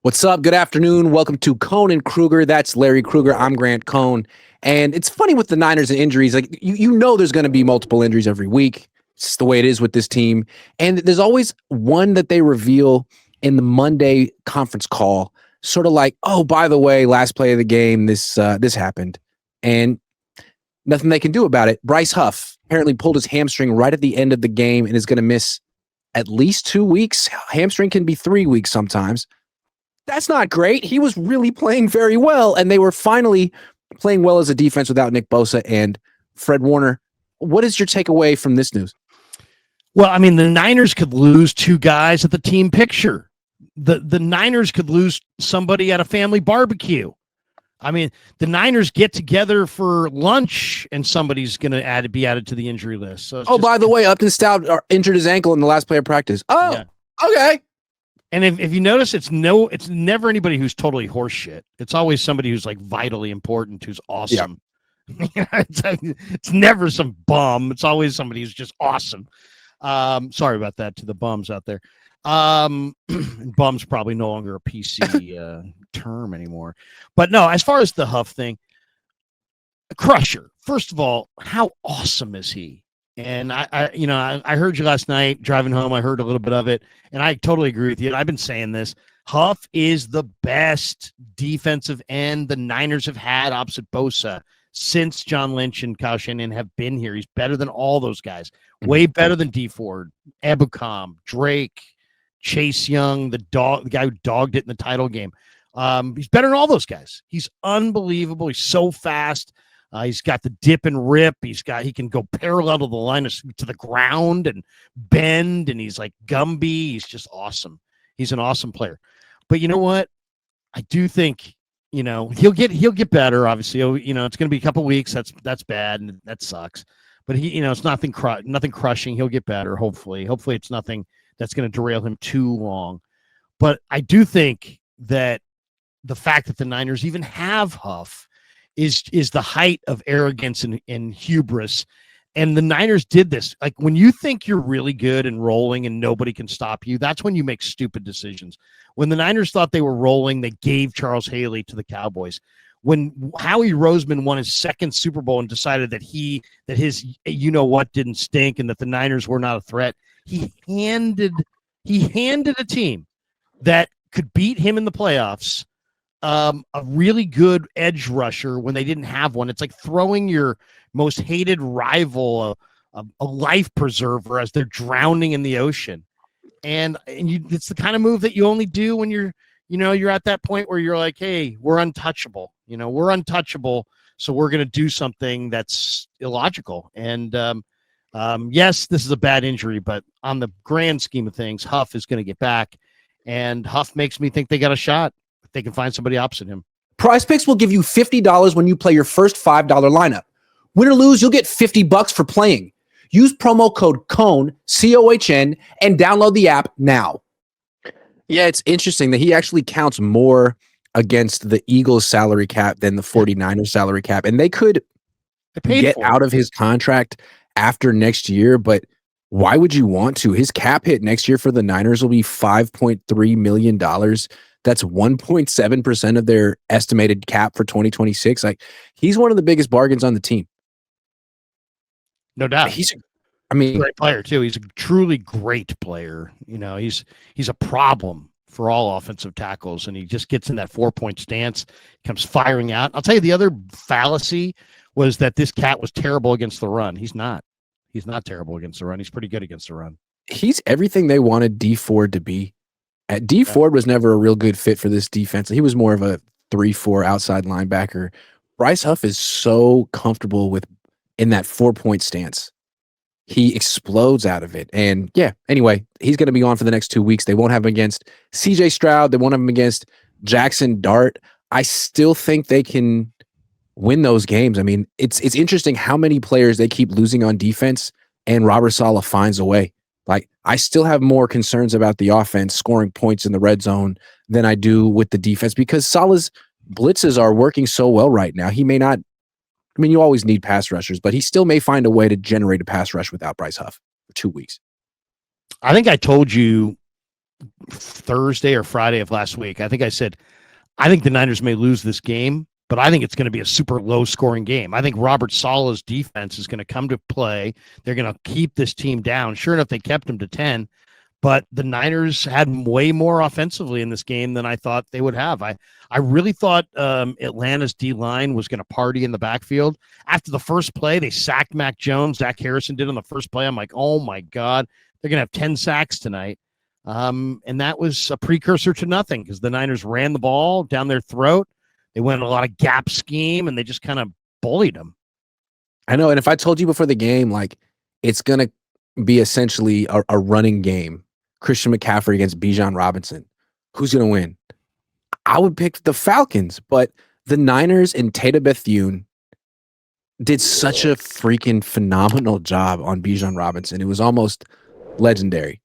What's up? Good afternoon. Welcome to Cohn and Krueger. That's Larry Krueger. I'm Grant Cohn. And it's funny with the Niners and injuries. Like you know there's going to be multiple injuries every week. It's just the way it is with this team. And there's always one that they reveal in the Monday conference call, sort of like, oh, by the way, last play of the game, this happened. And nothing they can do about it. Bryce Huff apparently pulled his hamstring right at the end of the game and is going to miss at least 2 weeks. Hamstring can be 3 weeks sometimes. That's not great. He was really playing very well, and they were finally playing well as a defense without Nick Bosa and Fred Warner. What is your takeaway from this news? Well, I mean, the Niners could lose two guys at the team picture. The Niners could lose somebody at a family barbecue. I mean, the Niners get together for lunch, and somebody's going to be added to the injury list. So by the way, Upton Stout injured his ankle in the last play of practice. Oh, yeah. Okay. And if you notice, it's never anybody who's totally horseshit. It's always somebody who's like vitally important, who's awesome. Yeah. It's never some bum. It's always somebody who's just awesome. Sorry about that to the bums out there. Bum's probably no longer a PC term anymore. But no, as far as the Huff thing, Crusher. First of all, how awesome is he? And I heard you last night driving home. I heard a little bit of it, and I totally agree with you. And I've been saying this. Huff is the best defensive end the Niners have had opposite Bosa since John Lynch and Kyle Shanahan have been here. He's better than all those guys. Way better than D Ford, Ebukam, Drake, Chase Young, the guy who dogged it in the title game. He's better than all those guys. He's unbelievable. He's so fast. He's got the dip and rip. He can go parallel to the line to the ground and bend, and he's like Gumby. He's just awesome. He's an awesome player. But you know what? I do think, he'll get better. Obviously, it's going to be a couple weeks. That's bad and that sucks. But it's nothing crushing. He'll get better. Hopefully it's nothing that's going to derail him too long. But I do think that the fact that the Niners even have Huff is the height of arrogance and hubris. And the Niners did this. Like, when you think you're really good and rolling and nobody can stop you, that's when you make stupid decisions. When the Niners thought they were rolling, they gave Charles Haley to the Cowboys. When Howie Roseman won his second Super Bowl and decided that his didn't stink and that the Niners were not a threat, he handed a team that could beat him in the playoffs a really good edge rusher when they didn't have one. It's like throwing your most hated rival a life preserver as they're drowning in the ocean. And it's the kind of move that you only do when you're at that point where you're like, hey, we're untouchable. We're untouchable, so we're going to do something that's illogical. And yes, this is a bad injury, but on the grand scheme of things, Huff is going to get back, and Huff makes me think they got a shot. They can find somebody opposite him. Prize Picks will give you $50 when you play your first $5 lineup. Win or lose, you'll get $50 for playing. Use promo code COHN, COHN, and download the app now. Yeah, it's interesting that he actually counts more against the Eagles salary cap than the 49ers salary cap. And they could get out of his contract after next year, but why would you want to? His cap hit next year for the Niners will be $5.3 million. That's 1.7% of their estimated cap for 2026. Like, he's one of the biggest bargains on the team. No doubt. He's a great player too. He's a truly great player. He's a problem for all offensive tackles, and he just gets in that 4-point stance, comes firing out. I'll tell you, the other fallacy was that this cat was terrible against the run. He's not. He's not terrible against the run. He's pretty good against the run. He's everything they wanted D Ford to be. D Ford was never a real good fit for this defense. He was more of a 3-4 outside linebacker. Bryce Huff is so comfortable in that 4-point stance. He explodes out of it. And yeah, anyway, he's going to be on for the next 2 weeks. They won't have him against CJ Stroud. They won't have him against Jackson Dart. I still think they can win those games. I mean, it's interesting how many players they keep losing on defense, and Robert Saleh finds a way. Like, I still have more concerns about the offense scoring points in the red zone than I do with the defense, because Saleh's blitzes are working so well right now. He may not, you always need pass rushers, but he still may find a way to generate a pass rush without Bryce Huff for 2 weeks. I think I told you Thursday or Friday of last week. I think I said, I think the Niners may lose this game, but I think it's going to be a super low scoring game. I think Robert Sala's defense is going to come to play. They're going to keep this team down. Sure enough, they kept them to 10, but the Niners had way more offensively in this game than I thought they would have. I really thought Atlanta's D-line was going to party in the backfield. After the first play, they sacked Mac Jones. Zach Harrison did on the first play. I'm like, oh my God, they're going to have 10 sacks tonight. And that was a precursor to nothing because the Niners ran the ball down their throat. They went a lot of gap scheme, and they just kind of bullied them. I know, and if I told you before the game, like, it's going to be essentially a running game, Christian McCaffrey against Bijan Robinson, who's going to win? I would pick the Falcons, but the Niners and Tatum Bethune did such a freaking phenomenal job on Bijan Robinson. It was almost legendary.